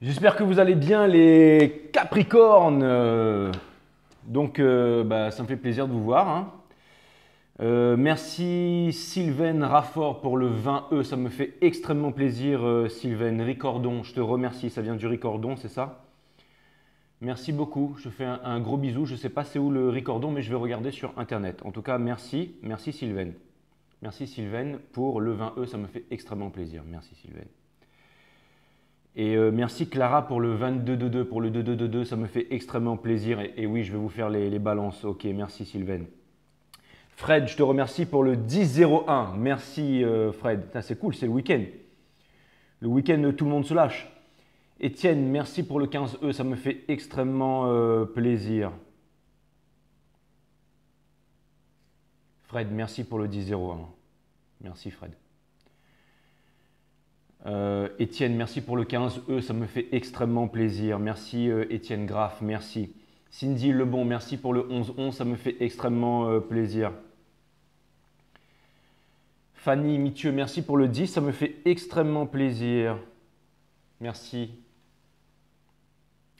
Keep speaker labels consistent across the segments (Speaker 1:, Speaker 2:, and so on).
Speaker 1: J'espère que vous allez bien les Capricornes. Ça me fait plaisir de vous voir, hein. Merci Sylvain Raffort pour le 20 ça me fait extrêmement plaisir Sylvain. Ricordon, je te remercie, ça vient du Ricordon, c'est ça? Merci beaucoup, je fais un gros bisou. Je ne sais pas c'est où le Ricordon, mais je vais regarder sur internet. En tout cas, merci Sylvain. Merci Sylvain pour le 20 ça me fait extrêmement plaisir. Merci Sylvain. Et merci Clara pour le 22-22, pour le 2222, ça me fait extrêmement plaisir. Et oui, je vais vous faire les balances. Ok, merci Sylvain. Fred, je te remercie pour le 10-01. Merci Fred. C'est cool, c'est le week-end. Le week-end, tout le monde se lâche. Étienne, merci pour le 15E, ça me fait extrêmement plaisir. Fred, merci pour le 10-01. Merci Fred. Étienne, merci pour le 15E, ça me fait extrêmement plaisir. Merci Étienne Graff, merci. Cindy Lebon, merci pour le 11-11, ça me fait extrêmement plaisir. Fanny Mithieu, merci pour le 10, ça me fait extrêmement plaisir. Merci.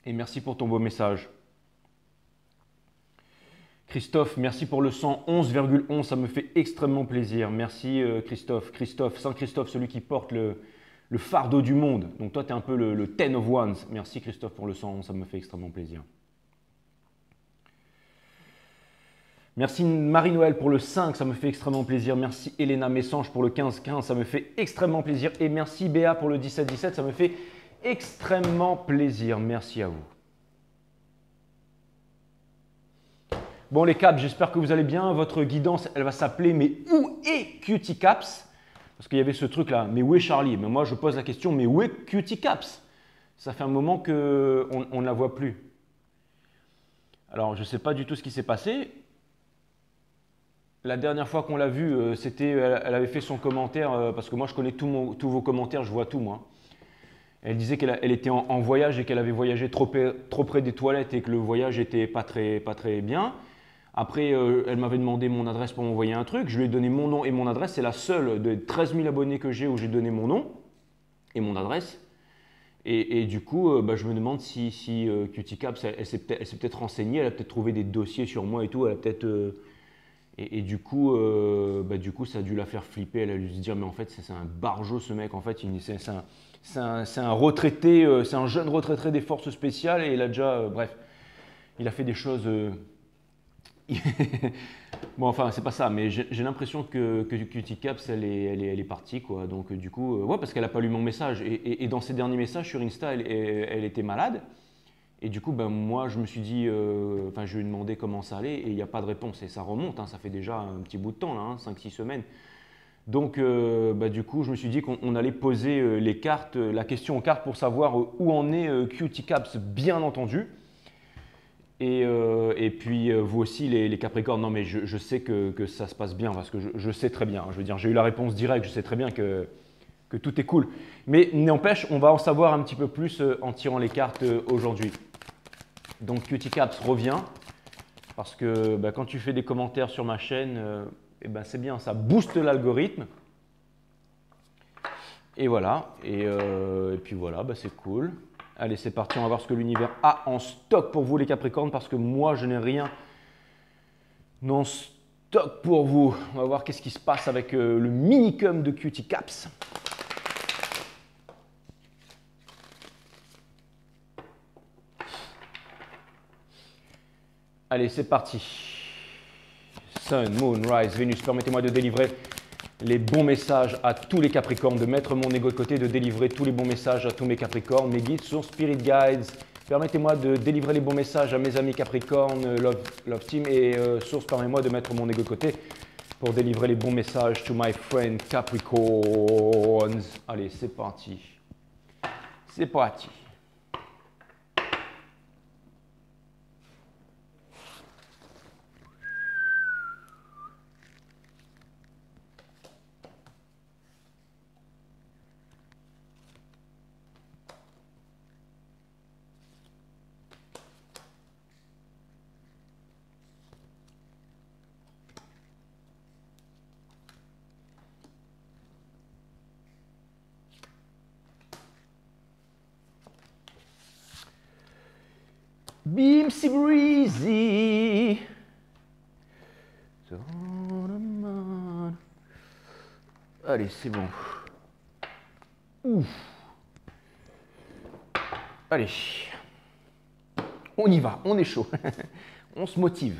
Speaker 1: Et merci pour ton beau message. Christophe, merci pour le 111,11, ça me fait extrêmement plaisir. Merci Christophe. Saint Christophe, celui qui porte le fardeau du monde. Donc toi, tu es un peu le Ten of Wands. Merci Christophe pour le 111, ça me fait extrêmement plaisir. Merci Marie-Noël pour le 5, ça me fait extrêmement plaisir. Merci Elena Messange pour le 15-15, ça me fait extrêmement plaisir. Et merci Béa pour le 17-17, ça me fait extrêmement plaisir. Merci à vous. Bon les caps, j'espère que vous allez bien. Votre guidance, elle va s'appeler « Mais où est Cutie Caps ?» Parce qu'il y avait ce truc là, mais où est Charlie? Mais moi je pose la question, mais où est Cutie Caps? Ça fait un moment qu'on ne la voit plus. Alors je ne sais pas du tout ce qui s'est passé. La dernière fois qu'on l'a vue, elle avait fait son commentaire, parce que moi je connais tous vos commentaires, je vois tout moi. Elle disait qu'elle était en voyage et qu'elle avait voyagé trop près des toilettes et que le voyage n'était pas très bien. Après, elle m'avait demandé mon adresse pour m'envoyer un truc. Je lui ai donné mon nom et mon adresse. C'est la seule de 13 000 abonnés que j'ai où j'ai donné mon nom et mon adresse. Et du coup, je me demande si Cutie Caps, elle s'est peut-être renseignée, elle a peut-être trouvé des dossiers sur moi et tout. Elle a peut-être, du coup, ça a dû la faire flipper. Elle a dû se dire, mais en fait, c'est un barjot ce mec. En fait, c'est un retraité, c'est un jeune retraité des forces spéciales et il a déjà, bref, il a fait des choses. Bon, enfin, c'est pas ça, mais j'ai l'impression que Cutie Caps, elle est partie, quoi. Donc, du coup, ouais, parce qu'elle a pas lu mon message. Et dans ses derniers messages sur Insta, elle était malade. Et du coup, moi, je me suis dit, je lui ai demandé comment ça allait et il n'y a pas de réponse. Et ça remonte, hein, ça fait déjà un petit bout de temps, là, hein, 5-6 semaines. Donc, du coup, je me suis dit qu'on allait poser les cartes, la question aux cartes pour savoir où en est Cutie Caps, bien entendu. Et puis, vous aussi, les Capricornes, non, mais je sais que ça se passe bien parce que je sais très bien. Je veux dire, j'ai eu la réponse directe, je sais très bien que tout est cool. Mais n'empêche, on va en savoir un petit peu plus en tirant les cartes aujourd'hui. Donc, Cutie Caps revient parce que quand tu fais des commentaires sur ma chaîne, c'est bien, ça booste l'algorithme. Et voilà, et puis voilà, c'est cool. Allez, c'est parti, on va voir ce que l'univers a en stock pour vous les Capricornes parce que moi, je n'ai rien en stock pour vous. On va voir qu'est-ce qui se passe avec le minicum de Cutie Caps. Allez, c'est parti. Sun, Moon, Rise, Vénus, permettez-moi de délivrer les bons messages à tous les Capricornes, de mettre mon ego de côté, de délivrer tous les bons messages à tous mes Capricornes. Mes guides sont Spirit Guides. Permettez-moi de délivrer les bons messages à mes amis Capricornes, Love Team. Et Source, permettez-moi de mettre mon ego de côté pour délivrer les bons messages to my friend Capricorns. Allez, c'est parti. C'est parti. Beamsy Breezy. Allez, c'est bon. Ouf. Allez. On y va, on est chaud. On se motive.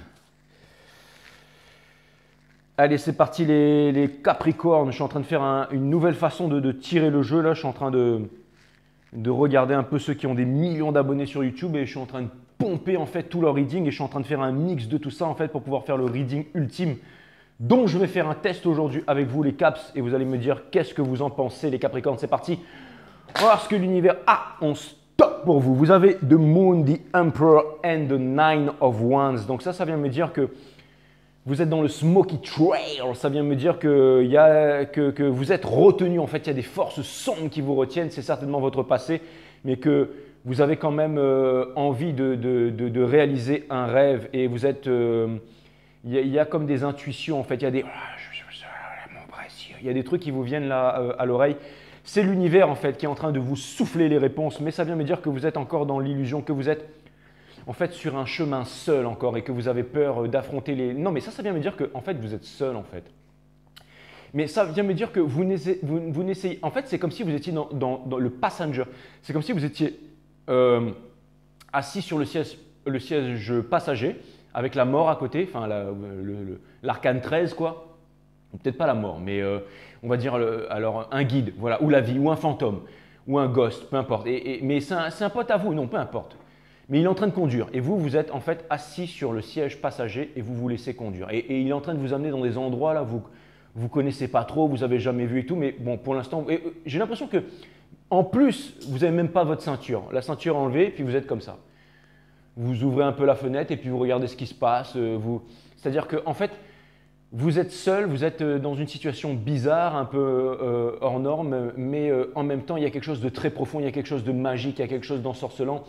Speaker 1: Allez, c'est parti les Capricornes. Je suis en train de faire une nouvelle façon de tirer le jeu. Là, je suis en train de regarder un peu ceux qui ont des millions d'abonnés sur YouTube et je suis en train de pomper en fait tout leur reading et je suis en train de faire un mix de tout ça en fait pour pouvoir faire le reading ultime dont je vais faire un test aujourd'hui avec vous les Caps et vous allez me dire qu'est-ce que vous en pensez les Capricornes. C'est parti. On va voir ce que l'univers a en stock pour vous. Vous avez The Moon, The Emperor and the Nine of Wands. Donc ça vient me dire que vous êtes dans le Smoky Trail, ça vient me dire que vous êtes retenu. En fait, il y a des forces sombres qui vous retiennent, c'est certainement votre passé, mais que vous avez quand même envie de réaliser un rêve et vous êtes… il y a comme des intuitions, en fait, il y a des… Il y a des trucs qui vous viennent là à l'oreille. C'est l'univers, en fait, qui est en train de vous souffler les réponses, mais ça vient me dire que vous êtes encore dans l'illusion, que vous êtes… en fait, sur un chemin seul encore et que vous avez peur d'affronter les… Non, mais ça vient me dire que en fait, vous êtes seul en fait. Mais ça vient me dire que vous n'essayez… En fait, c'est comme si vous étiez dans le passenger. C'est comme si vous étiez assis sur le siège passager avec la mort à côté, enfin l'arcane 13 quoi. Peut-être pas la mort, mais on va dire alors un guide, voilà, ou la vie, ou un fantôme, ou un ghost, peu importe. Mais c'est un pote à vous, non, peu importe. Mais il est en train de conduire et vous êtes en fait assis sur le siège passager et vous vous laissez conduire. Et il est en train de vous amener dans des endroits là, vous ne connaissez pas trop, vous n'avez jamais vu et tout. Mais bon, pour l'instant, j'ai l'impression que en plus, vous n'avez même pas votre ceinture. La ceinture enlevée, puis vous êtes comme ça. Vous ouvrez un peu la fenêtre et puis vous regardez ce qui se passe. C'est-à-dire qu'en fait, vous êtes seul, vous êtes dans une situation bizarre, un peu hors norme, mais en même temps, il y a quelque chose de très profond, il y a quelque chose de magique, il y a quelque chose d'ensorcelant.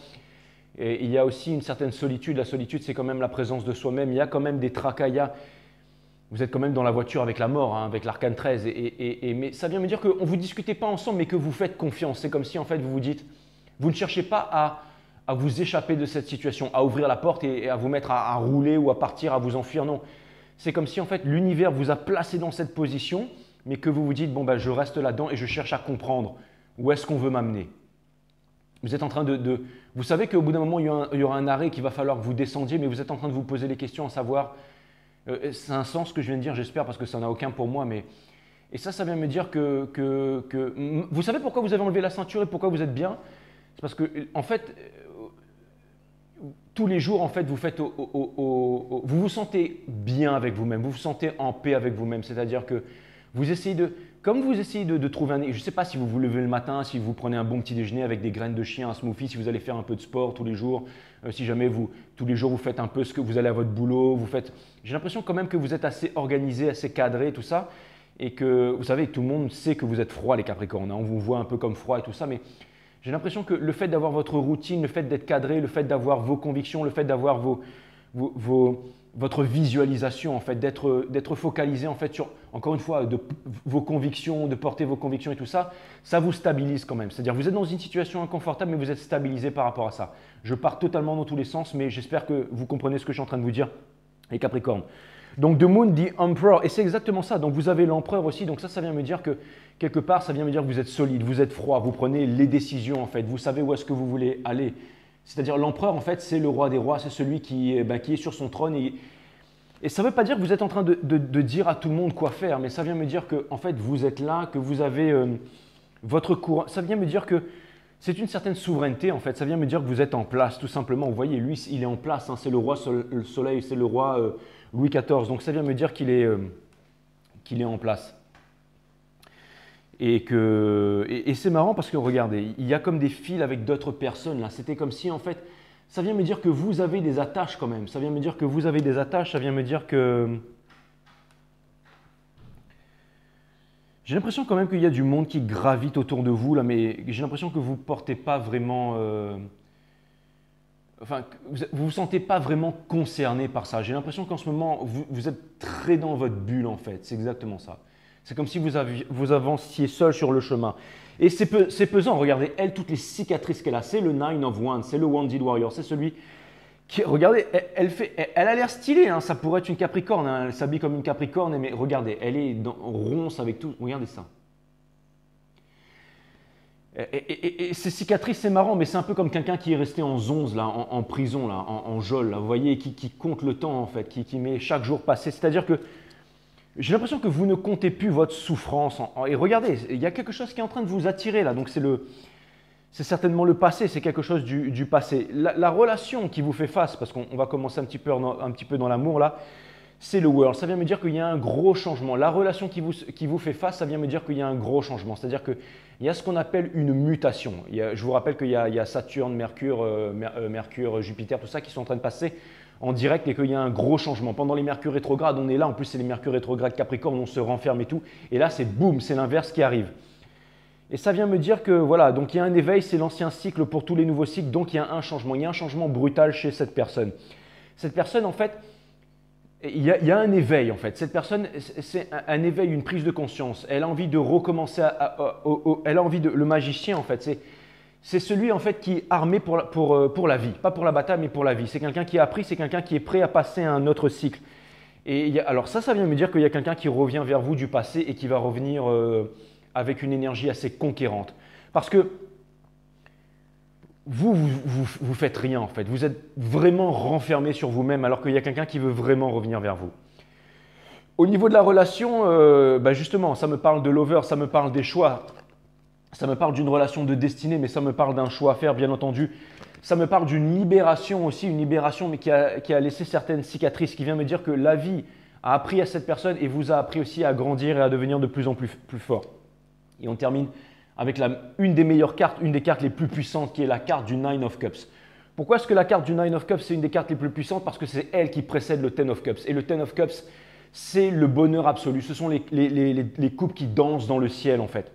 Speaker 1: Et il y a aussi une certaine solitude. La solitude, c'est quand même la présence de soi-même. Il y a quand même des tracas. Vous êtes quand même dans la voiture avec la mort, hein, avec l'arcane 13. Mais ça vient me dire qu'on ne vous discutez pas ensemble, mais que vous faites confiance. C'est comme si en fait vous vous dites, vous ne cherchez pas à vous échapper de cette situation, à ouvrir la porte et à vous mettre à rouler ou à partir, à vous enfuir. Non, c'est comme si en fait l'univers vous a placé dans cette position, mais que vous vous dites, bon ben je reste là-dedans et je cherche à comprendre où est-ce qu'on veut m'amener. Vous êtes en train vous savez qu'au bout d'un moment, il y aura un arrêt qu'il va falloir que vous descendiez, mais vous êtes en train de vous poser les questions à savoir, c'est un sens que je viens de dire, j'espère, parce que ça n'a aucun pour moi, mais… Et ça vient me dire que… Vous savez pourquoi vous avez enlevé la ceinture et pourquoi vous êtes bien? C'est parce que, en fait, tous les jours, en fait, vous vous sentez bien avec vous-même, vous vous sentez en paix avec vous-même, c'est-à-dire que vous essayez comme vous essayez de trouver je ne sais pas si vous vous levez le matin, si vous prenez un bon petit déjeuner avec des graines de chien, un smoothie, si vous allez faire un peu de sport tous les jours, si jamais tous les jours vous faites un peu ce que vous allez à votre boulot, j'ai l'impression quand même que vous êtes assez organisé, assez cadré, tout ça, et que vous savez, tout le monde sait que vous êtes froid les Capricornes, hein, on vous voit un peu comme froid et tout ça, mais j'ai l'impression que le fait d'avoir votre routine, le fait d'être cadré, le fait d'avoir vos convictions, le fait d'avoir votre visualisation, en fait, d'être focalisé en fait sur, encore une fois, vos convictions, de porter vos convictions et tout ça, ça vous stabilise quand même. C'est-à-dire vous êtes dans une situation inconfortable, mais vous êtes stabilisé par rapport à ça. Je pars totalement dans tous les sens, mais j'espère que vous comprenez ce que je suis en train de vous dire, les Capricornes. Donc, The Moon, The Emperor, et c'est exactement ça. Donc, vous avez l'empereur aussi. Donc, ça vient me dire que, quelque part, ça vient me dire que vous êtes solide, vous êtes froid, vous prenez les décisions, en fait. Vous savez où est-ce que vous voulez aller. C'est-à-dire, l'empereur, en fait, c'est le roi des rois, c'est celui qui est sur son trône. Et ça ne veut pas dire que vous êtes en train de dire à tout le monde quoi faire, mais ça vient me dire que, en fait, vous êtes là, que vous avez votre courant. Ça vient me dire que c'est une certaine souveraineté, en fait. Ça vient me dire que vous êtes en place, tout simplement. Vous voyez, lui, il est en place. Hein, c'est le roi soleil, c'est le roi Louis XIV. Donc, ça vient me dire qu'il est en place. Et c'est marrant parce que, regardez, il y a comme des fils avec d'autres personnes. Là, c'était comme si, en fait, ça vient me dire que vous avez des attaches quand même. Ça vient me dire que vous avez des attaches. Ça vient me dire que… J'ai l'impression quand même qu'il y a du monde qui gravite autour de vous, là, mais j'ai l'impression que vous ne portez pas vraiment… Enfin, vous ne vous sentez pas vraiment concerné par ça. J'ai l'impression qu'en ce moment, vous êtes très dans votre bulle, en fait. C'est exactement ça. C'est comme si vous avanciez seul sur le chemin. Et c'est pesant. Regardez, elle, toutes les cicatrices qu'elle a, c'est le Nine of Wands, c'est le Wounded Warrior, c'est celui Regardez, elle a l'air stylée, hein, ça pourrait être une Capricorne, hein, elle s'habille comme une Capricorne, mais regardez, elle est ronce avec tout, regardez ça. Et ces cicatrices, c'est marrant, mais c'est un peu comme quelqu'un qui est resté en zonze, là, en prison, là, en geôle, là, vous voyez, qui compte le temps, en fait, qui met chaque jour passé. C'est-à-dire que j'ai l'impression que vous ne comptez plus votre souffrance. Et regardez, il y a quelque chose qui est en train de vous attirer, là, donc c'est certainement le passé, c'est quelque chose du passé. La relation qui vous fait face, parce qu'on va commencer un petit peu dans l'amour, là, c'est le world. Ça vient me dire qu'il y a un gros changement. La relation qui vous fait face, ça vient me dire qu'il y a un gros changement. C'est-à-dire qu'il y a ce qu'on appelle une mutation. Je vous rappelle qu'il y a Saturne, Mercure, Jupiter, tout ça qui sont en train de passer en direct et qu'il y a un gros changement. Pendant les Mercure rétrogrades, on est là. En plus, c'est les Mercure rétrogrades Capricorne, on se renferme et tout. Et là, c'est boum, c'est l'inverse qui arrive. Et ça vient me dire que voilà, donc il y a un éveil, c'est l'ancien cycle pour tous les nouveaux cycles. Donc il y a un changement. Il y a un changement brutal chez cette personne. Cette personne, en fait, il y a un éveil en fait. Cette personne, c'est un éveil, une prise de conscience. Elle a envie de recommencer, elle a envie de, le magicien en fait, c'est celui en fait qui est armé pour la vie. Pas pour la bataille mais pour la vie. C'est quelqu'un qui a appris, c'est quelqu'un qui est prêt à passer à un autre cycle. Et alors ça vient me dire qu'il y a quelqu'un qui revient vers vous du passé et qui va revenir avec une énergie assez conquérante. Parce que vous faites rien en fait. Vous êtes vraiment renfermé sur vous-même alors qu'il y a quelqu'un qui veut vraiment revenir vers vous. Au niveau de la relation, justement, ça me parle de lover, ça me parle des choix, ça me parle d'une relation de destinée, mais ça me parle d'un choix à faire, bien entendu. Ça me parle d'une libération aussi, une libération mais qui a laissé certaines cicatrices, qui vient me dire que la vie a appris à cette personne et vous a appris aussi à grandir et à devenir de plus en plus fort. Et on termine avec une des meilleures cartes, une des cartes les plus puissantes qui est la carte du Nine of Cups. Pourquoi est-ce que la carte du Nine of Cups c'est une des cartes les plus puissantes? Parce que c'est elle qui précède le Ten of Cups. Et le Ten of Cups, c'est le bonheur absolu. Ce sont les coupes qui dansent dans le ciel en fait.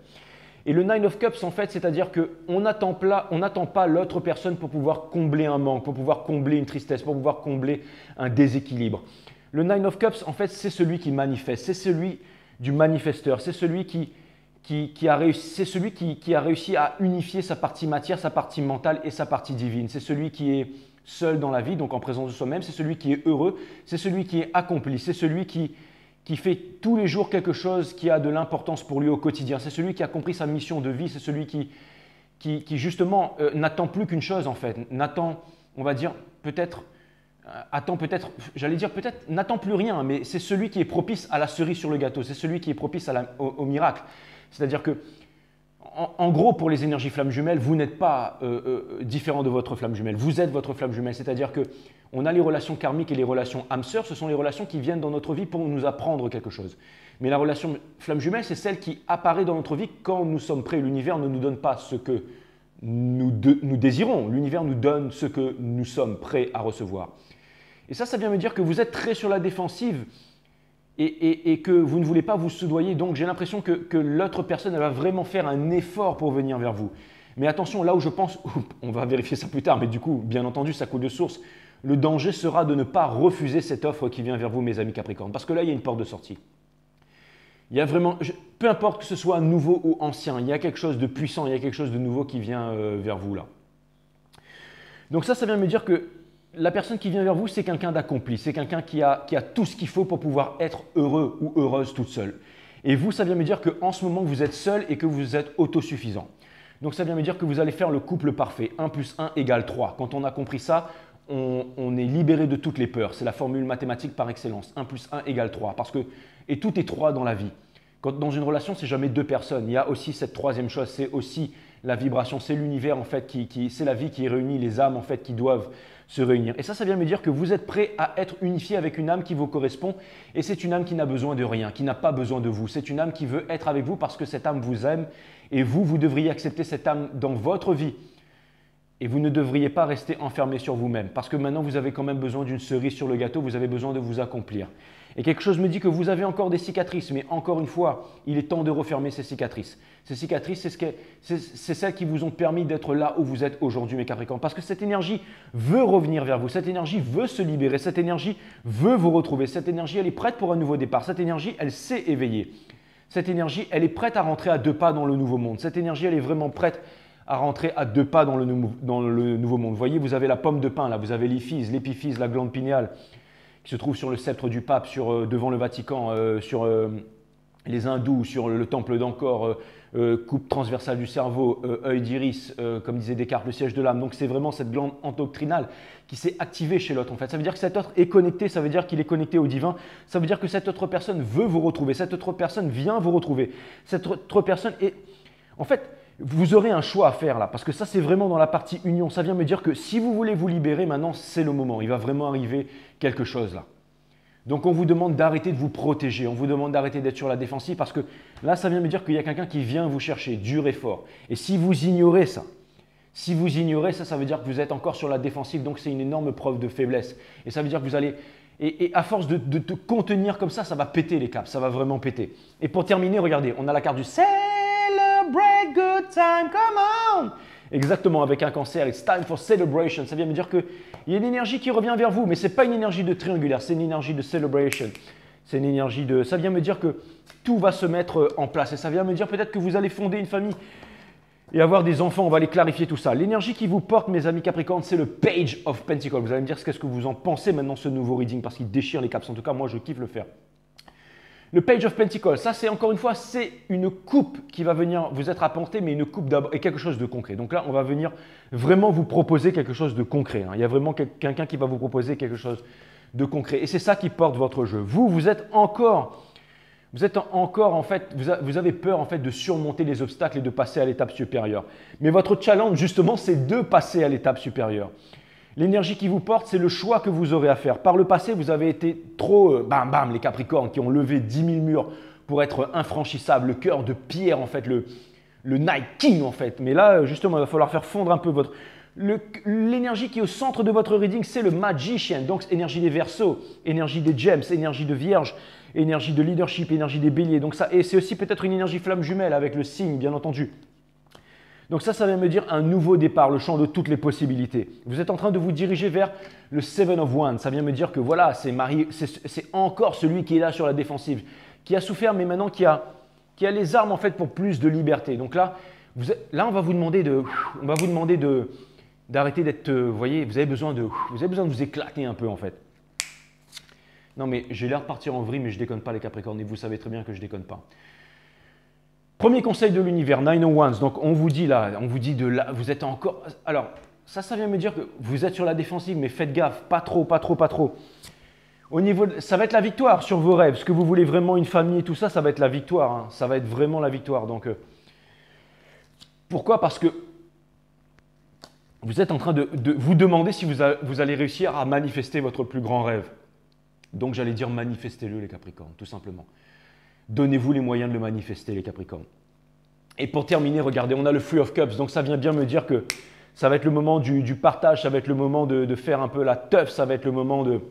Speaker 1: Et le Nine of Cups en fait, c'est-à-dire qu'on n'attend pas l'autre personne pour pouvoir combler un manque, pour pouvoir combler une tristesse, pour pouvoir combler un déséquilibre. Le Nine of Cups en fait, c'est celui qui manifeste, c'est celui du manifesteur, c'est celui qui a réussi à unifier sa partie matière, sa partie mentale et sa partie divine. C'est celui qui est seul dans la vie, donc en présence de soi-même. C'est celui qui est heureux, c'est celui qui est accompli, c'est celui qui fait tous les jours quelque chose qui a de l'importance pour lui au quotidien. C'est celui qui a compris sa mission de vie, c'est celui qui justement n'attend plus qu'une chose en fait. N'attend, on va dire, n'attend plus rien, mais c'est celui qui est propice à la cerise sur le gâteau, c'est celui qui est propice au miracle. C'est-à-dire que, en gros, pour les énergies flammes jumelles, vous n'êtes pas différent de votre flamme jumelle. Vous êtes votre flamme jumelle. C'est-à-dire qu'on a les relations karmiques et les relations âme sœur. Ce sont les relations qui viennent dans notre vie pour nous apprendre quelque chose. Mais la relation flamme jumelle, c'est celle qui apparaît dans notre vie quand nous sommes prêts. L'univers ne nous donne pas ce que nous désirons. L'univers nous donne ce que nous sommes prêts à recevoir. Et ça vient me dire que vous êtes très sur la défensive. Et que vous ne voulez pas vous soudoyer. Donc, j'ai l'impression que l'autre personne elle va vraiment faire un effort pour venir vers vous. Mais attention, là où je pense, on va vérifier ça plus tard, mais du coup, bien entendu, ça coule de source. Le danger sera de ne pas refuser cette offre qui vient vers vous, mes amis Capricorne. Parce que là, il y a une porte de sortie. Il y a vraiment, peu importe que ce soit nouveau ou ancien, il y a quelque chose de puissant, il y a quelque chose de nouveau qui vient vers vous là. Donc ça vient me dire que la personne qui vient vers vous, c'est quelqu'un d'accompli, c'est quelqu'un qui a tout ce qu'il faut pour pouvoir être heureux ou heureuse toute seule. Et vous, ça vient me dire qu'en ce moment, vous êtes seul et que vous êtes autosuffisant. Donc ça vient me dire que vous allez faire le couple parfait, 1 plus 1 égale 3. Quand on a compris ça, on est libéré de toutes les peurs. C'est la formule mathématique par excellence, 1 plus 1 égale 3. Et tout est 3 dans la vie. Dans une relation, c'est jamais 2 personnes. Il y a aussi cette troisième chose, c'est aussi la vibration, c'est l'univers en fait, c'est la vie qui réunit les âmes en fait qui doivent se réunir. Et ça vient me dire que vous êtes prêt à être unifié avec une âme qui vous correspond et c'est une âme qui n'a besoin de rien, qui n'a pas besoin de vous. C'est une âme qui veut être avec vous parce que cette âme vous aime et vous devriez accepter cette âme dans votre vie. Et vous ne devriez pas rester enfermé sur vous-même parce que maintenant vous avez quand même besoin d'une cerise sur le gâteau, vous avez besoin de vous accomplir. Et quelque chose me dit que vous avez encore des cicatrices, mais encore une fois, il est temps de refermer ces cicatrices. Ces cicatrices, c'est celles qui vous ont permis d'être là où vous êtes aujourd'hui, mes Capricornes. Parce que cette énergie veut revenir vers vous, cette énergie veut se libérer, cette énergie veut vous retrouver, cette énergie, elle est prête pour un nouveau départ, cette énergie, elle s'est éveillée. Cette énergie, elle est prête à rentrer à 2 pas dans le nouveau monde. Cette énergie, elle est vraiment prête à rentrer à 2 pas dans le nouveau monde. Vous voyez, vous avez la pomme de pin, là, vous avez l'épiphyse, la glande pinéale, qui se trouve sur le sceptre du pape, devant le Vatican, sur les hindous, sur le temple d'Angkor, coupe transversale du cerveau, œil d'iris, comme disait Descartes, le siège de l'âme. Donc c'est vraiment cette glande endocrinale qui s'est activée chez l'autre en fait. Ça veut dire que cet autre est connecté, ça veut dire qu'il est connecté au divin, ça veut dire que cette autre personne veut vous retrouver, cette autre personne vient vous retrouver, cette autre personne est… En fait, vous aurez un choix à faire là, parce que ça c'est vraiment dans la partie union. Ça vient me dire que si vous voulez vous libérer, maintenant c'est le moment, il va vraiment arriver quelque chose là. Donc on vous demande d'arrêter de vous protéger, on vous demande d'arrêter d'être sur la défensive parce que là, ça vient me dire qu'il y a quelqu'un qui vient vous chercher, dur et fort. Et si vous ignorez ça, ça veut dire que vous êtes encore sur la défensive, donc c'est une énorme preuve de faiblesse. Et ça veut dire que vous allez, et à force de te contenir comme ça va péter les câbles, ça va vraiment péter. Et pour terminer, regardez, on a la carte du Celebrate Good Time, come on! Exactement, avec un cancer, it's time for celebration. Ça vient me dire qu'il y a une énergie qui revient vers vous, mais ce n'est pas une énergie de triangulaire, c'est une énergie de celebration. C'est une énergie de… Ça vient me dire que tout va se mettre en place. Et ça vient me dire peut-être que vous allez fonder une famille et avoir des enfants. On va aller clarifier tout ça. L'énergie qui vous porte, mes amis Capricorne, c'est le Page of Pentacles. Vous allez me dire qu'est-ce que vous en pensez maintenant ce nouveau reading, parce qu'il déchire les caps. En tout cas, moi, je kiffe le faire. Le Page of Pentacles, ça c'est encore une fois, c'est une coupe qui va venir vous être apportée, mais une coupe d'abord et quelque chose de concret. Donc là, on va venir vraiment vous proposer quelque chose de concret. Il y a vraiment quelqu'un qui va vous proposer quelque chose de concret. Et c'est ça qui porte votre jeu. Vous êtes encore en fait, vous avez peur en fait de surmonter les obstacles et de passer à l'étape supérieure. Mais votre challenge justement, c'est de passer à l'étape supérieure. L'énergie qui vous porte, c'est le choix que vous aurez à faire. Par le passé, vous avez été trop bam bam, les Capricornes qui ont levé 10 000 murs pour être infranchissables, le cœur de pierre en fait, le Night King en fait. Mais là, justement, il va falloir faire fondre un peu votre… L'énergie qui est au centre de votre reading, c'est le Magician, donc énergie des Verseaux, énergie des Gems, énergie de Vierge, énergie de leadership, énergie des Béliers. Donc ça, et c'est aussi peut-être une énergie flamme jumelle avec le Cygne, bien entendu. Donc ça vient me dire un nouveau départ, le champ de toutes les possibilités. Vous êtes en train de vous diriger vers le Seven of Wands. Ça vient me dire que voilà, c'est encore celui qui est là sur la défensive, qui a souffert, mais maintenant qui a les armes en fait pour plus de liberté. Donc là, on va vous demander d'arrêter d'être, vous voyez, vous avez besoin de vous éclater un peu en fait. Non mais j'ai l'air de partir en vrille, mais je déconne pas les Capricornes et vous savez très bien que je déconne pas. Premier conseil de l'univers, Nine of Wands. Donc on vous dit là, vous êtes encore… Alors ça vient me dire que vous êtes sur la défensive, mais faites gaffe, pas trop. Au niveau, ça va être la victoire sur vos rêves. Ce que vous voulez vraiment, une famille et tout ça, ça va être la victoire. Hein. Ça va être vraiment la victoire. Donc pourquoi? Parce que vous êtes en train de vous demander si vous allez réussir à manifester votre plus grand rêve. Donc j'allais dire manifestez-le les Capricornes, tout simplement. Donnez-vous les moyens de le manifester, les Capricornes. Et pour terminer, regardez, on a le Three of Cups. Donc, ça vient bien me dire que ça va être le moment du partage, ça va être le moment de faire un peu la teuf, ça va être le moment de…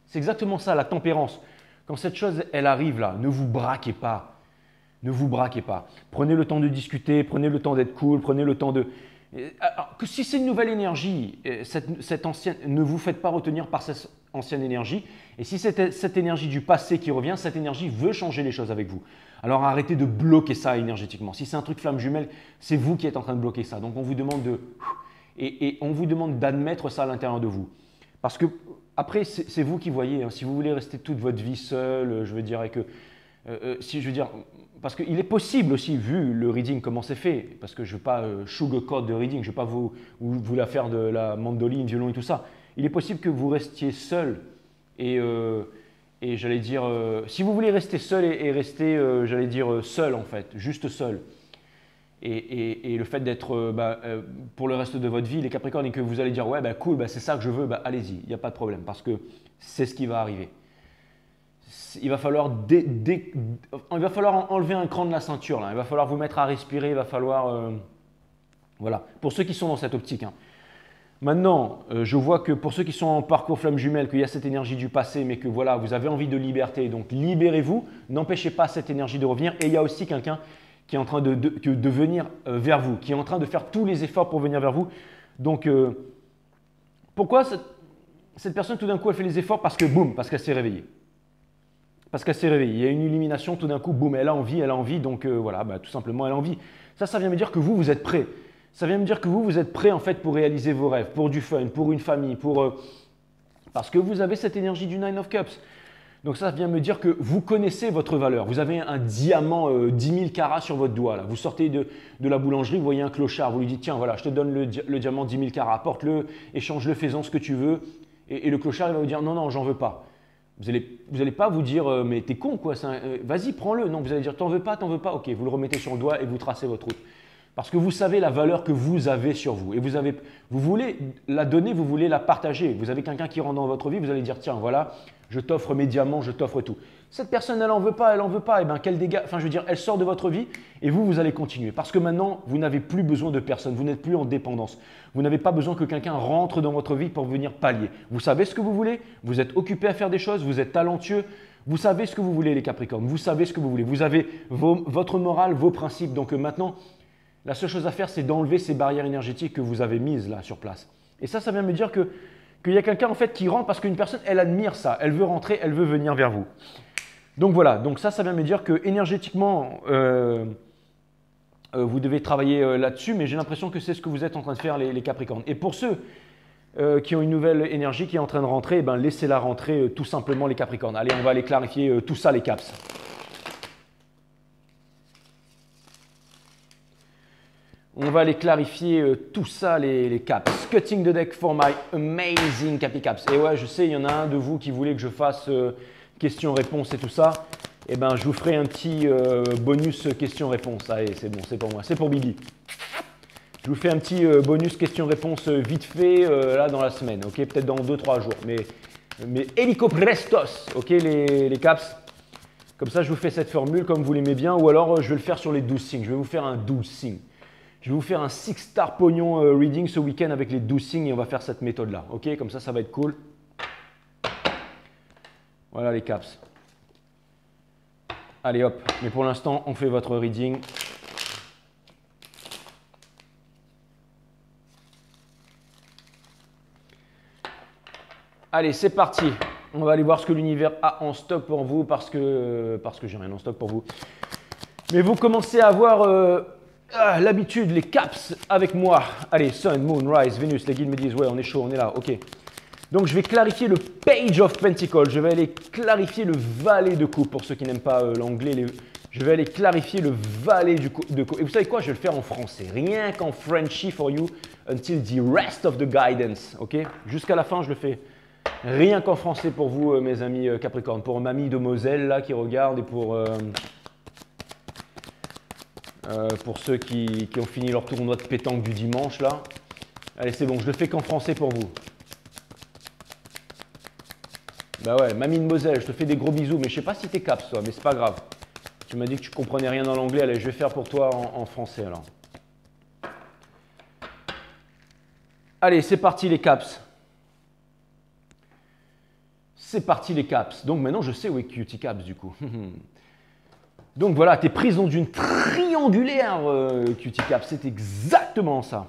Speaker 1: C'est exactement ça, la tempérance. Quand cette chose, elle arrive là, ne vous braquez pas. Ne vous braquez pas. Prenez le temps de discuter, prenez le temps d'être cool, prenez le temps de… Alors, que si c'est une nouvelle énergie, cette ancienne, ne vous faites pas retenir par cette ancienne énergie. Et si c'est cette énergie du passé qui revient, cette énergie veut changer les choses avec vous. Alors arrêtez de bloquer ça énergétiquement. Si c'est un truc flamme jumelle, c'est vous qui êtes en train de bloquer ça. Donc on vous demande et on vous demande d'admettre ça à l'intérieur de vous. Parce que après, c'est vous qui voyez. Hein. Si vous voulez rester toute votre vie seul, je veux dire que parce qu'il est possible aussi, vu le reading, comment c'est fait, parce que je ne veux pas sugarcoat de reading, je ne vais pas vous la faire de la mandoline, violon et tout ça. Il est possible que vous restiez seul et j'allais dire, si vous voulez rester seul et rester, j'allais dire, seul en fait, juste seul. Et le fait d'être pour le reste de votre vie, les Capricornes, et que vous allez dire, ouais, bah, cool, bah, c'est ça que je veux, bah, allez-y, il n'y a pas de problème, parce que c'est ce qui va arriver. Il va falloir enlever un cran de la ceinture, là. Il va falloir vous mettre à respirer, il va falloir… voilà, pour ceux qui sont dans cette optique. Hein. Maintenant, je vois que pour ceux qui sont en parcours flamme jumelle, qu'il y a cette énergie du passé, mais que voilà, vous avez envie de liberté, donc libérez-vous, n'empêchez pas cette énergie de revenir. Et il y a aussi quelqu'un qui est en train de venir vers vous, qui est en train de faire tous les efforts pour venir vers vous. Donc, pourquoi cette personne, tout d'un coup, elle fait les efforts? Parce que, boum, parce qu'elle s'est réveillée. Parce qu'elle s'est réveillée. Il y a une illumination, tout d'un coup, boum, elle a envie, donc voilà, bah, tout simplement, elle a envie. Ça vient me dire que vous êtes prêt. Ça vient me dire que vous êtes prêt en fait pour réaliser vos rêves, pour du fun, pour une famille, parce que vous avez cette énergie du Nine of Cups. Donc ça vient me dire que vous connaissez votre valeur. Vous avez un diamant 10 000 carats sur votre doigt. Là. Vous sortez de la boulangerie, vous voyez un clochard, vous lui dites tiens voilà, je te donne le diamant 10 000 carats, apporte-le, échange-le, fais-en ce que tu veux. Et le clochard il va vous dire non, non, j'en veux pas. Vous allez pas vous dire mais t'es con quoi, vas-y prends-le. Non, vous allez dire t'en veux pas, ok, vous le remettez sur le doigt et vous tracez votre route. Parce que vous savez la valeur que vous avez sur vous. Et vous voulez la donner, vous voulez la partager. Vous avez quelqu'un qui rentre dans votre vie, vous allez dire tiens voilà, je t'offre mes diamants, je t'offre tout. Cette personne, elle n'en veut pas, et bien quel dégât, enfin je veux dire, elle sort de votre vie et vous allez continuer. Parce que maintenant, vous n'avez plus besoin de personne, vous n'êtes plus en dépendance. Vous n'avez pas besoin que quelqu'un rentre dans votre vie pour venir pallier. Vous savez ce que vous voulez, vous êtes occupé à faire des choses, vous êtes talentueux, vous savez ce que vous voulez les Capricornes, vous savez ce que vous voulez. Vous avez votre morale, vos principes. Donc maintenant, la seule chose à faire, c'est d'enlever ces barrières énergétiques que vous avez mises là sur place. Et ça vient me dire qu'il y a quelqu'un en fait qui rentre parce qu'une personne, elle admire ça, elle veut rentrer, elle veut venir vers vous. Donc voilà, donc ça vient me dire que énergétiquement, vous devez travailler là-dessus, mais j'ai l'impression que c'est ce que vous êtes en train de faire les Capricornes. Et pour ceux qui ont une nouvelle énergie qui est en train de rentrer, ben laissez-la rentrer tout simplement les Capricornes. Allez, on va aller clarifier tout ça les Caps. On va aller clarifier tout ça les Caps. Cutting the deck for my amazing Capi Caps. Et ouais, je sais, il y en a un de vous qui voulait que je fasse questions-réponses et tout ça. Eh ben, je vous ferai un petit bonus questions-réponses. Allez, c'est bon, c'est pour moi, c'est pour Bibi. Je vous fais un petit bonus questions-réponses vite fait là dans la semaine, ok? Peut-être dans 2-3 jours. Mais hélico prestos, ok les Caps? Comme ça, je vous fais cette formule comme vous l'aimez bien. Ou alors, je vais le faire sur les 12 signes. Je vais vous faire un 12 signes. Je vais vous faire un 6-star pognon reading ce week-end avec les 12 signes et on va faire cette méthode-là. Ok, comme ça va être cool. Voilà les Caps. Allez hop, mais pour l'instant, on fait votre reading. Allez, c'est parti. On va aller voir ce que l'univers a en stock pour vous parce que j'ai rien en stock pour vous. Mais vous commencez à avoir l'habitude, les Caps avec moi. Allez, Sun, Moon, Rise, Vénus, les guides me disent ouais, on est chaud, on est là, ok. Donc je vais clarifier le Page of Pentacles, je vais aller clarifier le valet de coupe pour ceux qui n'aiment pas l'anglais. Je vais aller clarifier le valet de coupe. Et vous savez quoi, je vais le faire en français, rien qu'en Frenchy for you until the rest of the guidance, ok. Jusqu'à la fin, je le fais rien qu'en français pour vous, mes amis Capricorne, pour mamie de Moselle là qui regarde et pour ceux qui ont fini leur tournoi de pétanque du dimanche là. Allez, c'est bon, je le fais qu'en français pour vous. Bah ouais, mamie de Moselle, je te fais des gros bisous, mais je sais pas si t'es Caps toi, mais c'est pas grave. Tu m'as dit que tu comprenais rien dans l'anglais, allez, je vais faire pour toi en français alors. Allez, c'est parti les Caps. C'est parti les Caps. Donc maintenant, je sais où est Cutie Caps du coup. Donc voilà, tu es prise dans une triangulaire Cutie Caps. C'est exactement ça.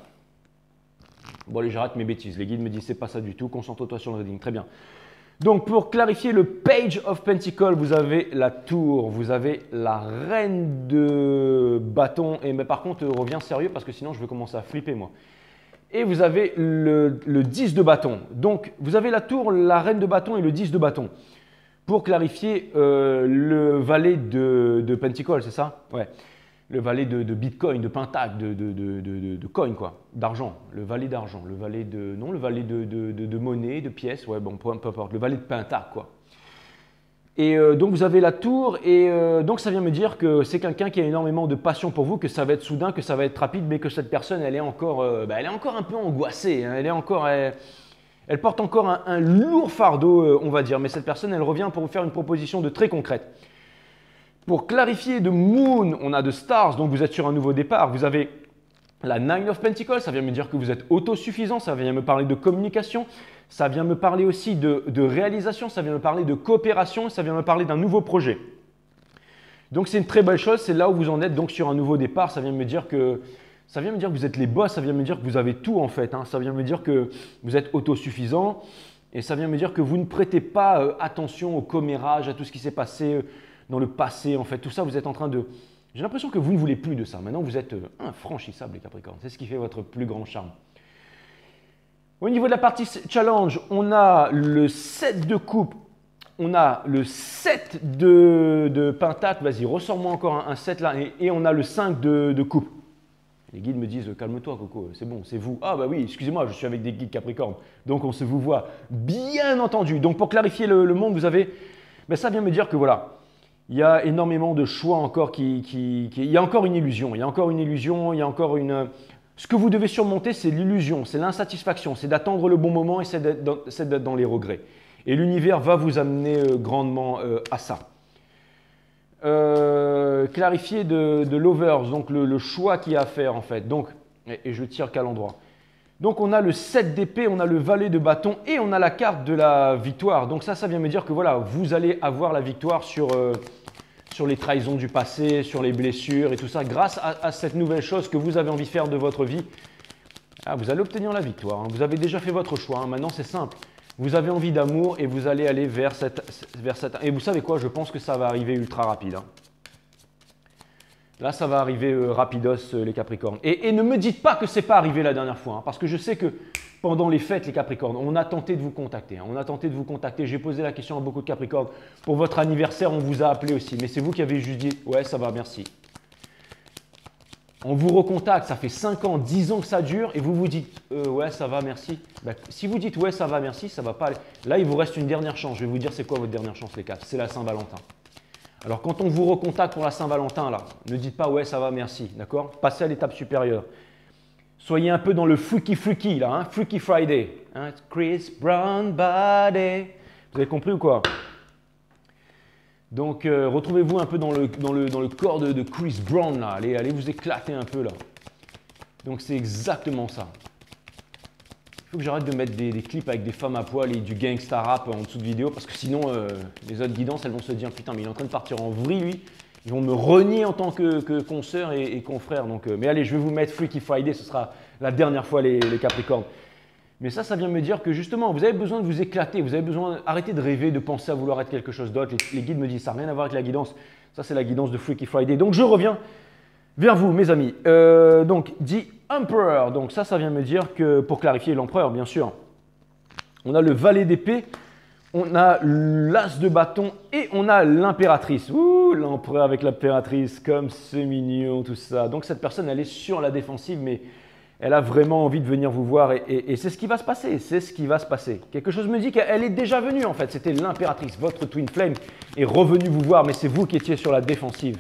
Speaker 1: Bon allez, j'arrête mes bêtises. Les guides me disent c'est pas ça du tout. Concentre-toi sur le reading. Très bien. Donc pour clarifier le Page of Pentacles, vous avez la tour, vous avez la reine de bâton. Mais par contre, reviens sérieux parce que sinon je vais commencer à flipper moi. Et vous avez le 10 de bâton. Donc, vous avez la tour, la reine de bâton et le 10 de bâton. Pour clarifier le valet de Pentacle, c'est ça? Ouais. Le valet de Bitcoin, de Pentacle, de coin, quoi. D'argent. Le valet d'argent. Le valet de. Non, le valet de monnaie, de pièces. Ouais, bon, peu importe. Le valet de Pentacle, quoi. Et donc, vous avez la tour. Et donc, ça vient me dire que c'est quelqu'un qui a énormément de passion pour vous, que ça va être soudain, que ça va être rapide, mais que cette personne, elle est encore, elle est encore un peu angoissée. Hein, elle porte encore un lourd fardeau, on va dire. Mais cette personne, elle revient pour vous faire une proposition de très concrète. Pour clarifier de Moon, on a de Stars, donc vous êtes sur un nouveau départ. Vous avez la Nine of Pentacles, ça vient me dire que vous êtes autosuffisant, ça vient me parler de communication, ça vient me parler aussi de réalisation, ça vient me parler de coopération, ça vient me parler d'un nouveau projet. Donc c'est une très belle chose, c'est là où vous en êtes donc sur un nouveau départ, ça vient me dire que vous êtes les boss, ça vient me dire que vous avez tout en fait, hein. Ça vient me dire que vous êtes autosuffisant et ça vient me dire que vous ne prêtez pas attention au commérage, à tout ce qui s'est passé dans le passé en fait. Tout ça, vous êtes en train J'ai l'impression que vous ne voulez plus de ça. Maintenant, vous êtes infranchissables, les Capricornes. C'est ce qui fait votre plus grand charme. Au niveau de la partie challenge, on a le 7 de coupe, on a le 7 de pentacle. Vas-y, ressors-moi encore un 7 là. Et on a le 5 de coupe. Les guides me disent, calme-toi Coco, c'est bon, c'est vous. Ah bah oui, excusez-moi, je suis avec des guides Capricorne. Donc on se vous voit, bien entendu. Donc pour clarifier le monde, vous avez, ben ça vient me dire que voilà, il y a énormément de choix encore il y a encore une illusion, il y a encore une illusion, il y a encore une… Ce que vous devez surmonter, c'est l'illusion, c'est l'insatisfaction, c'est d'attendre le bon moment et c'est d'être dans les regrets. Et l'univers va vous amener grandement à ça. Clarifier de l'overs, donc le choix qu'il y a à faire en fait. Donc, et je tire qu'à l'endroit. Donc on a le 7 d'épée, on a le valet de bâton et on a la carte de la victoire. Donc ça vient me dire que voilà, vous allez avoir la victoire sur les trahisons du passé, sur les blessures et tout ça. Grâce à cette nouvelle chose que vous avez envie de faire de votre vie, vous allez obtenir la victoire. Hein. Vous avez déjà fait votre choix, hein. Maintenant c'est simple. Vous avez envie d'amour et vous allez aller vers cette… Et vous savez quoi, je pense que ça va arriver ultra rapide. Hein. Là, ça va arriver rapidos, les Capricornes. Et ne me dites pas que ce n'est pas arrivé la dernière fois, hein, parce que je sais que pendant les fêtes, les Capricornes, on a tenté de vous contacter. Hein, on a tenté de vous contacter. J'ai posé la question à beaucoup de Capricornes. Pour votre anniversaire, on vous a appelé aussi. Mais c'est vous qui avez juste dit « Ouais, ça va, merci ». On vous recontacte, ça fait 5 ans, 10 ans que ça dure et vous vous dites ouais, ça va, merci. Ben, si vous dites ouais, ça va, merci, ça ne va pas aller. Là, il vous reste une dernière chance. Je vais vous dire c'est quoi votre dernière chance, les Caps. C'est la Saint-Valentin. Alors, quand on vous recontacte pour la Saint-Valentin, là, ne dites pas ouais, ça va, merci. D'accord? Passez à l'étape supérieure. Soyez un peu dans le freaky là, hein, Freaky Friday. Hein, Chris Brown Body. Vous avez compris ou quoi? Donc, retrouvez-vous un peu dans le corps de Chris Brown, là. Allez vous éclater un peu, là. Donc, c'est exactement ça. Il faut que j'arrête de mettre des clips avec des femmes à poil et du gangsta rap en dessous de vidéo, parce que sinon, les autres guidances, elles vont se dire, putain, mais il est en train de partir en vrille, lui. Ils vont me renier en tant que consoeur et confrère. Donc, mais allez, je vais vous mettre Freaky Friday, ce sera la dernière fois, les Capricornes. Mais ça vient me dire que justement, vous avez besoin de vous éclater, vous avez besoin d'arrêter de rêver, de penser à vouloir être quelque chose d'autre. Les guides me disent, ça n'a rien à voir avec la guidance. Ça, c'est la guidance de Freaky Friday. Donc, je reviens vers vous, mes amis. Donc, dit Emperor. Donc, ça vient me dire que, pour clarifier l'empereur, bien sûr, on a le valet d'épée, on a l'as de bâton et on a l'impératrice. Ouh, l'empereur avec l'impératrice, comme c'est mignon, tout ça. Donc, cette personne, elle est sur la défensive, mais… elle a vraiment envie de venir vous voir et c'est ce qui va se passer, c'est ce qui va se passer. Quelque chose me dit qu'elle est déjà venue en fait, c'était l'impératrice, votre Twin Flame est revenue vous voir, mais c'est vous qui étiez sur la défensive.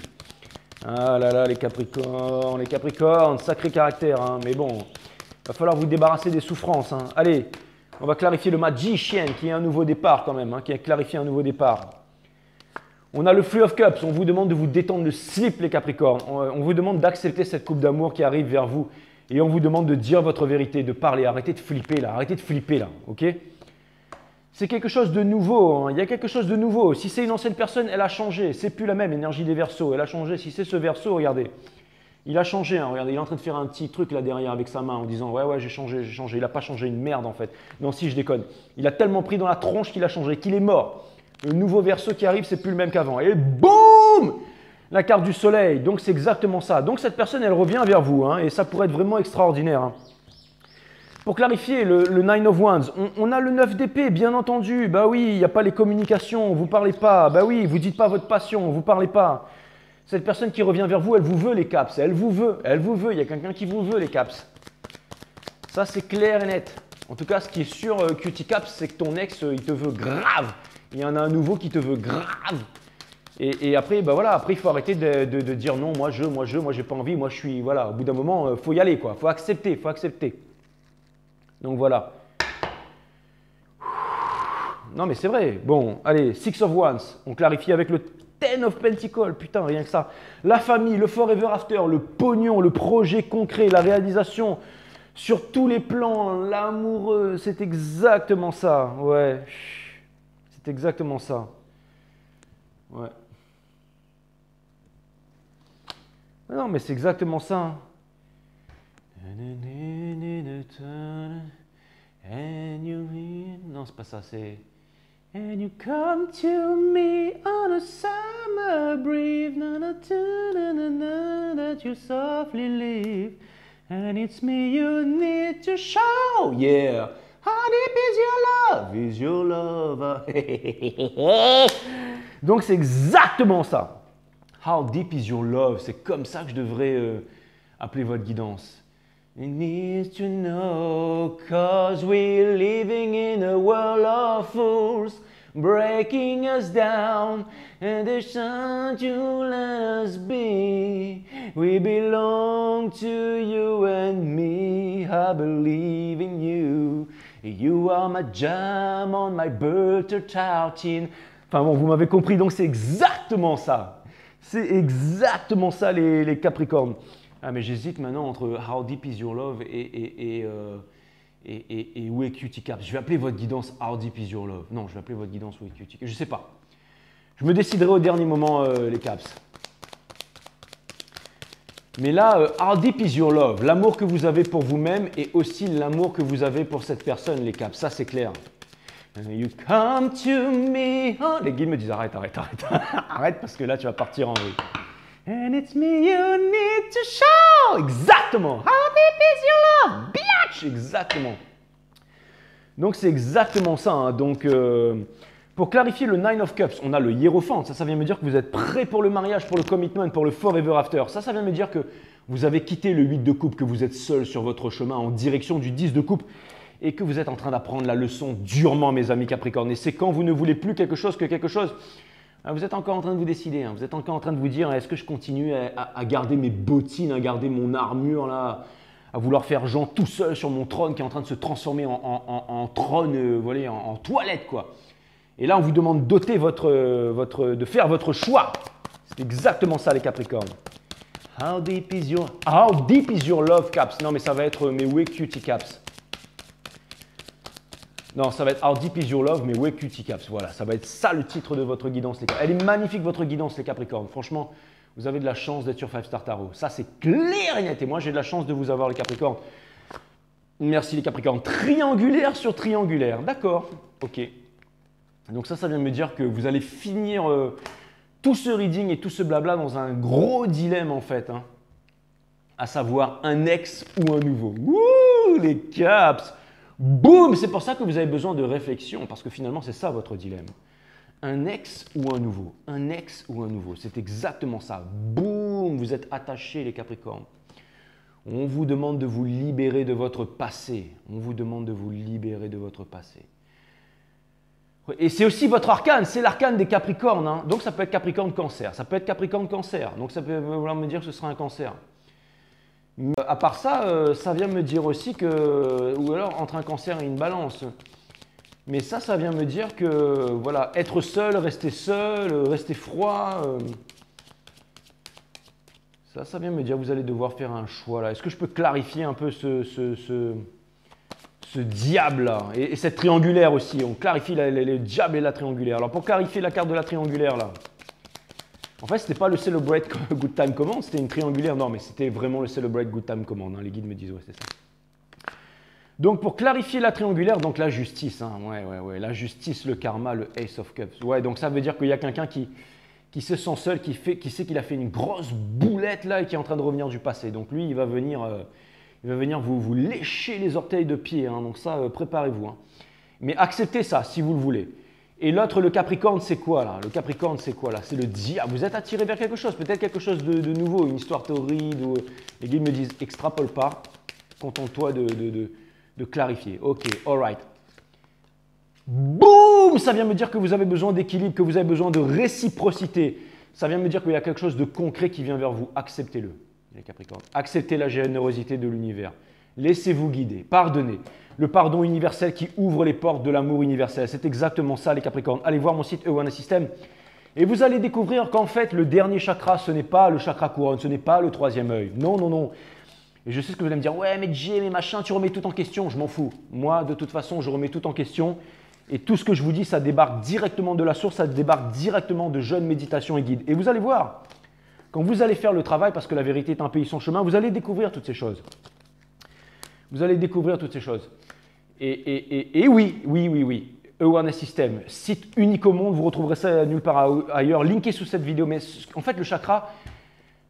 Speaker 1: Ah là là, les Capricornes, sacré caractère, hein. Mais bon, il va falloir vous débarrasser des souffrances. Hein. Allez, on va clarifier le Magician qui est un nouveau départ quand même, hein, qui a clarifié un nouveau départ. On a le Three of Cups, on vous demande de vous détendre le slip les Capricornes, on vous demande d'accepter cette coupe d'amour qui arrive vers vous. Et on vous demande de dire votre vérité, de parler. Arrêtez de flipper là, ok? C'est quelque chose de nouveau, hein. Il y a quelque chose de nouveau. Si c'est une ancienne personne, elle a changé. C'est plus la même énergie des Verseaux, elle a changé. Si c'est ce Verseau, regardez, il a changé. Hein. Regardez, il est en train de faire un petit truc là derrière avec sa main en disant ouais, j'ai changé. Il n'a pas changé une merde en fait. Non, si, je déconne. Il a tellement pris dans la tronche qu'il a changé, qu'il est mort. Le nouveau Verseau qui arrive, c'est plus le même qu'avant. Et boum! La carte du soleil, donc c'est exactement ça. Donc cette personne, elle revient vers vous, hein, et ça pourrait être vraiment extraordinaire. Hein. Pour clarifier, le Nine of Wands, on a le 9 d'épée, bien entendu. Bah oui, il n'y a pas les communications, vous ne parlez pas. Bah oui, vous ne dites pas votre passion, vous ne parlez pas. Cette personne qui revient vers vous, elle vous veut les caps, elle vous veut. Il y a quelqu'un qui vous veut les caps. Ça, c'est clair et net. En tout cas, ce qui est sûr, Cutie Caps, c'est que ton ex, il te veut grave. Il y en a un nouveau qui te veut grave. Et après, bah voilà, après, il faut arrêter de dire non, moi, j'ai pas envie, moi, je suis, voilà, au bout d'un moment, faut y aller, quoi, faut accepter. Donc, voilà. Non, mais c'est vrai. Bon, allez, Six of Wands, on clarifie avec le Ten of Pentacles, putain, rien que ça. La famille, le Forever After, le pognon, le projet concret, la réalisation, sur tous les plans, l'amoureux, c'est exactement ça, ouais. C'est exactement ça. Ouais. Non, mais c'est exactement ça. Non, c'est pas ça, c'est… And you come to me on a summer breeze, that you softly leave. And it's me you need to show, yeah. How deep is your love? Donc c'est exactement ça. How deep is your love? C'est comme ça que je devrais appeler votre guidance. It needs to know, cause we're living in a world of fools, breaking us down, and there's time to let us be. We belong to you and me, I believe in you. You are my jam on my butter tartine. Enfin bon, vous m'avez compris, donc c'est exactement ça. C'est exactement ça les Capricornes. Ah mais j'hésite maintenant entre How Deep Is Your Love et Où est Cutie Caps. Je vais appeler votre guidance How Deep Is Your Love. Non, je vais appeler votre guidance Où est Cutie Caps. Je ne sais pas. Je me déciderai au dernier moment les Caps. Mais là, How Deep Is Your Love, l'amour que vous avez pour vous-même et aussi l'amour que vous avez pour cette personne, les Caps. Ça, c'est clair. You come to me. Oh, les guides me disent arrête, arrête, arrête. Arrête parce que là, tu vas partir en vrille. And it's me you need to show. Exactement. How deep is your love, bitch. Exactement. Donc, c'est exactement ça. Hein. Donc, pour clarifier le Nine of Cups, on a le Hiérophante. Ça vient me dire que vous êtes prêt pour le mariage, pour le commitment, pour le forever after. Ça vient me dire que vous avez quitté le 8 de coupe, que vous êtes seul sur votre chemin en direction du 10 de coupe et que vous êtes en train d'apprendre la leçon durement, mes amis Capricornes. Et c'est quand vous ne voulez plus quelque chose que quelque chose. Vous êtes encore en train de vous décider. Hein. Vous êtes encore en train de vous dire, est-ce que je continue à garder mes bottines, à garder mon armure là, à vouloir faire Jean tout seul sur mon trône qui est en train de se transformer en trône, voilà, en toilette quoi. Et là, on vous demande d'ôter de faire votre choix. C'est exactement ça, les Capricornes. How deep is your love, Caps? Non, mais ça va être mais où est Cutie Caps? Non, ça va être How deep is your love, mais où est Cutie Caps? Voilà, ça va être ça le titre de votre guidance, les Capricornes. Elle est magnifique, votre guidance, les Capricornes. Franchement, vous avez de la chance d'être sur 5 Star Tarot. Ça, c'est clair et net. Et moi, j'ai de la chance de vous avoir, les Capricornes. Merci, les Capricornes. Triangulaire sur triangulaire. D'accord, ok. Donc ça vient de me dire que vous allez finir tout ce reading et tout ce blabla dans un gros dilemme en fait. Hein, à savoir un ex ou un nouveau. Wouh, les Caps! Boum! C'est pour ça que vous avez besoin de réflexion parce que finalement c'est ça votre dilemme. Un ex ou un nouveau? Un ex ou un nouveau? C'est exactement ça. Boum! Vous êtes attachés les Capricornes. On vous demande de vous libérer de votre passé. On vous demande de vous libérer de votre passé. Et c'est aussi votre arcane, c'est l'arcane des Capricornes. Hein. Donc ça peut être Capricorne-Cancer, ça peut être Capricorne-Cancer. Donc ça peut vouloir me dire que ce sera un Cancer. Mais à part ça, ça vient me dire aussi que, ou alors entre un Cancer et une Balance. Mais ça vient me dire que, voilà, être seul, rester froid. Ça vient me dire que vous allez devoir faire un choix là. Est-ce que je peux clarifier un peu ce diable-là, et cette triangulaire aussi, on clarifie le diable et la triangulaire. Alors pour clarifier la carte de la triangulaire là, en fait c'était pas le Celebrate Good Time Command, c'était une triangulaire, non mais c'était vraiment le Celebrate Good Time Command, hein. Les guides me disent ouais c'est ça. Donc pour clarifier la triangulaire, donc la justice, hein. Ouais, la justice, le karma, le Ace of Cups, ouais donc ça veut dire qu'il y a quelqu'un qui se sent seul, qui sait qu'il a fait une grosse boulette là et qui est en train de revenir du passé, donc lui il va venir vous lécher les orteils de pied, hein, donc ça, préparez-vous. Hein. Mais acceptez ça si vous le voulez. Et l'autre, le Capricorne, c'est quoi là? Le Capricorne, c'est quoi là? C'est le diable. Vous êtes attiré vers quelque chose, peut-être quelque chose de nouveau, une histoire torride. Ou... Les guides me disent, extrapole pas, contente-toi de clarifier. Ok, alright. Boum! Ça vient me dire que vous avez besoin d'équilibre, que vous avez besoin de réciprocité. Ça vient me dire qu'il y a quelque chose de concret qui vient vers vous. Acceptez-le. Les Capricornes. Acceptez la générosité de l'univers. Laissez-vous guider. Pardonnez. Le pardon universel qui ouvre les portes de l'amour universel. C'est exactement ça, les Capricornes. Allez voir mon site Ewana System et vous allez découvrir qu'en fait, le dernier chakra, ce n'est pas le chakra couronne, ce n'est pas le troisième œil. Non, non, non. Et je sais ce que vous allez me dire. Ouais, mais Jay, mais machin, tu remets tout en question. Je m'en fous. Moi, de toute façon, je remets tout en question. Et tout ce que je vous dis, ça débarque directement de la source, ça débarque directement de jeunes méditations et guides. Et vous allez voir. Quand vous allez faire le travail, parce que la vérité est un pays sans chemin, vous allez découvrir toutes ces choses. Vous allez découvrir toutes ces choses. Et oui. Awareness System, site unique au monde, vous retrouverez ça nulle part ailleurs, linké sous cette vidéo. Mais en fait, le chakra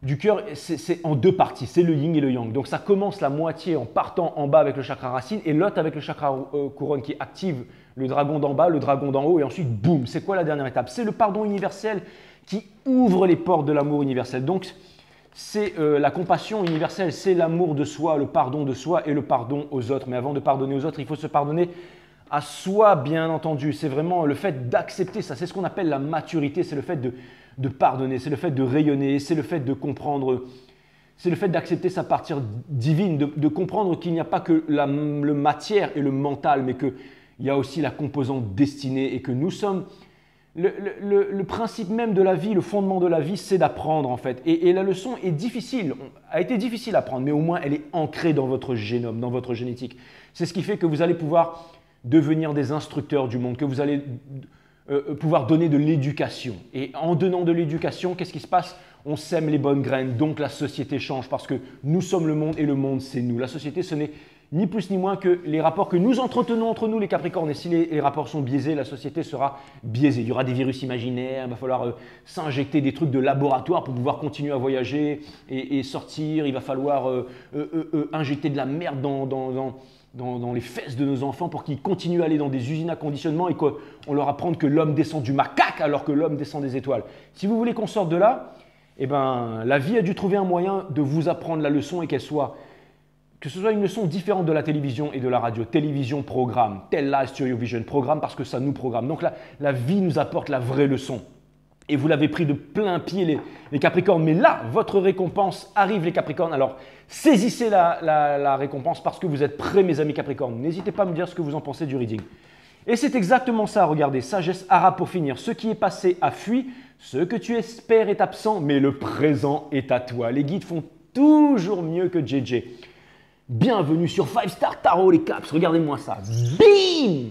Speaker 1: du cœur, c'est en deux parties, c'est le yin et le yang. Donc ça commence la moitié en partant en bas avec le chakra racine et l'autre avec le chakra couronne qui active le dragon d'en bas, le dragon d'en haut et ensuite boum, c'est quoi la dernière étape? C'est le pardon universel qui ouvre les portes de l'amour universel. Donc c'est la compassion universelle, c'est l'amour de soi, le pardon de soi et le pardon aux autres. Mais avant de pardonner aux autres, il faut se pardonner à soi, bien entendu. C'est vraiment le fait d'accepter ça, c'est ce qu'on appelle la maturité, c'est le fait de pardonner, c'est le fait de rayonner, c'est le fait de comprendre, c'est le fait d'accepter sa partie divine, de comprendre qu'il n'y a pas que le matière et le mental, mais qu'il y a aussi la composante destinée et que nous sommes… Le principe même de la vie, le fondement de la vie, c'est d'apprendre en fait. Et la leçon est difficile, a été difficile à apprendre, mais au moins elle est ancrée dans votre génome, dans votre génétique. C'est ce qui fait que vous allez pouvoir devenir des instructeurs du monde, que vous allez pouvoir donner de l'éducation. Et en donnant de l'éducation, qu'est-ce qui se passe? On sème les bonnes graines, donc la société change parce que nous sommes le monde et le monde c'est nous. La société, ce n'est ni plus ni moins que les rapports que nous entretenons entre nous, les Capricornes. Et si les rapports sont biaisés, la société sera biaisée. Il y aura des virus imaginaires, il va falloir s'injecter des trucs de laboratoire pour pouvoir continuer à voyager et sortir. Il va falloir injecter de la merde dans les fesses de nos enfants pour qu'ils continuent à aller dans des usines à conditionnement et qu'on leur apprenne que l'homme descend du macaque alors que l'homme descend des étoiles. Si vous voulez qu'on sorte de là, eh ben, la vie a dû trouver un moyen de vous apprendre la leçon et que ce soit une leçon différente de la télévision et de la radio. Télévision, programme. Tell Lies Stereo Vision, programme parce que ça nous programme. Donc la vie nous apporte la vraie leçon. Et vous l'avez pris de plein pied les Capricornes. Mais là, votre récompense arrive les Capricornes. Alors saisissez la récompense parce que vous êtes prêts mes amis Capricornes. N'hésitez pas à me dire ce que vous en pensez du reading. Et c'est exactement ça, regardez, sagesse ara pour finir. Ce qui est passé a fui, ce que tu espères est absent, mais le présent est à toi. Les guides font toujours mieux que JJ. Bienvenue sur 5 Star Tarot les Caps, regardez-moi ça. Bim!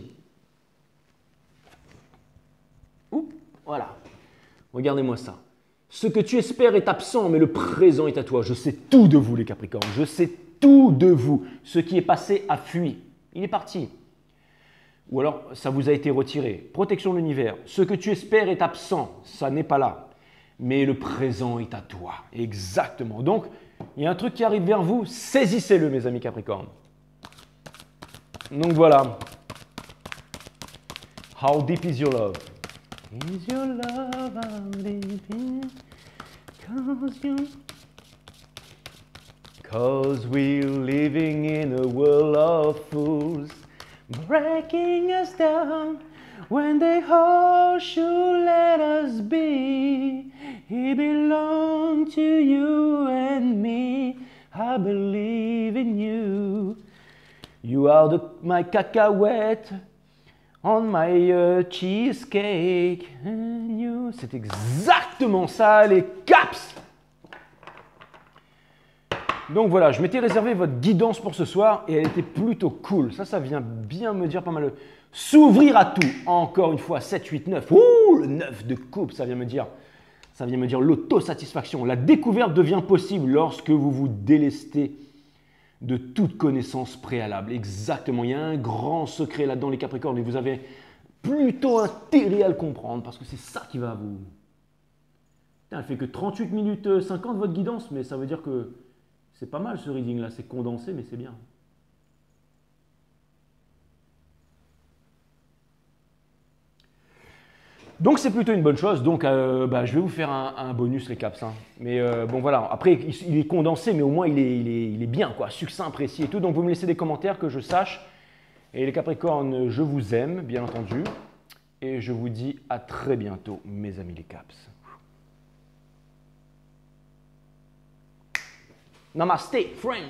Speaker 1: Oups, voilà. Regardez-moi ça. Ce que tu espères est absent, mais le présent est à toi. Je sais tout de vous les Capricornes, je sais tout de vous. Ce qui est passé a fui, il est parti. Ou alors, ça vous a été retiré. Protection de l'univers. Ce que tu espères est absent, ça n'est pas là. Mais le présent est à toi. Exactement. Donc, il y a un truc qui arrive vers vous, saisissez-le mes amis Capricorne. Donc voilà. How deep is your love? Is your love I'm living? Cause we're living in a world of fools, breaking us down when they all should let us be. He belonged to you and me. I believe in you. You are my cacahuète on my cheesecake. And you. C'est exactement ça, les caps! Donc voilà, je m'étais réservé votre guidance pour ce soir et elle était plutôt cool. Ça vient bien me dire pas mal. S'ouvrir à tout. Encore une fois, 7, 8, 9. Ouh, le 9 de coupe, ça vient me dire l'autosatisfaction. La découverte devient possible lorsque vous vous délestez de toute connaissance préalable. Exactement, il y a un grand secret là-dedans les Capricornes et vous avez plutôt intérêt à le comprendre parce que c'est ça qui va vous… Putain, elle fait que 38 minutes 50 votre guidance, mais ça veut dire que c'est pas mal ce reading là, c'est condensé mais c'est bien. Donc c'est plutôt une bonne chose, donc je vais vous faire un bonus les caps. Hein. Mais bon voilà, après il est condensé mais au moins il est bien, quoi, succinct, précis et tout. Donc vous me laissez des commentaires que je sache. Et les Capricornes, je vous aime bien entendu. Et je vous dis à très bientôt mes amis les caps. Namaste, friend.